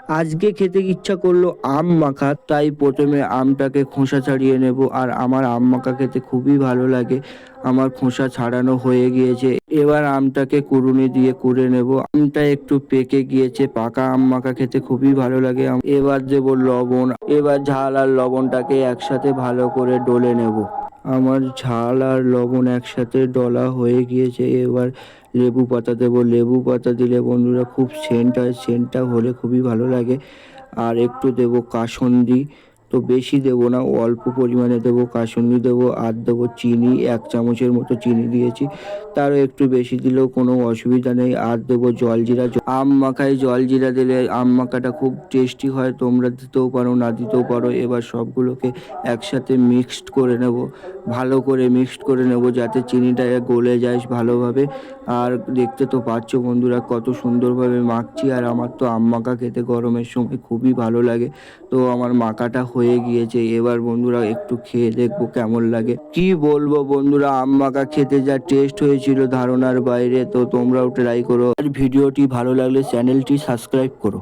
আজকে খেতে ইচ্ছা করলো আম মাখা, তাই প্রথমে আমটাকে খোসা ছাড়িয়ে নেব। আর আমার আম মাখা খেতে খুবই ভালো লাগে। আমার খোসা ছাড়ানো হয়ে গিয়েছে, এবার আমটাকে কুড়ুনি দিয়ে কুড়ে নেব। আমটা একটু পেকে গিয়েছে, পাকা আম মাখা খেতে খুবই ভালো লাগে। এবার দেব লবণ, এবার ঝাল আর লবণটাকে একসাথে ভালো করে ডলে নেব। আমার ঝাল আর লবণ একসাথে ডলা হয়ে গিয়েছে, এবার লেবু পাতা দেবো। লেবু পাতা দিলে বন্ধুরা খুব সেন্ট হয়, সেন্টটা হলে খুবই ভালো লাগে। আর একটু দেবো কাসুন্দি, তো বেশি দেবো না, অল্প পরিমাণে দেবো। কাসুন্দি দেবো আর দেবো চিনি, 1 চামচের মতো চিনি দিয়েছি, তারও একটু বেশি দিলেও কোনো অসুবিধা নেই। আর দেবো জলজিরা। আম মাখায় জলজিরা দিলে আম মাখাটা খুব টেস্টি হয়, তোমরা দিতেও পারো না দিতেও পারো। এবার সবগুলোকে একসাথে মিক্সড করে নেব, ভালো করে মিক্সড করে নেব যাতে চিনিটা গলে যায় ভালোভাবে। আর দেখতে তো পাচ্ছ বন্ধুরা কত সুন্দরভাবে মাখছি। আর আমার তো আম মাখা খেতে গরমের সময় খুবই ভালো লাগে। তো আমার মাখাটা হয়ে গিয়েছে, এবার বন্ধুরা একটু খেয়ে দেখবো কেমন লাগে। কি বলবো বন্ধুরা, আম মাখা খেতে যা টেস্ট হয়েছিল ধারণার বাইরে। তো তোমরাও ট্রাই করো। আর ভিডিওটি ভালো লাগলে চ্যানেলটি সাবস্ক্রাইব করো।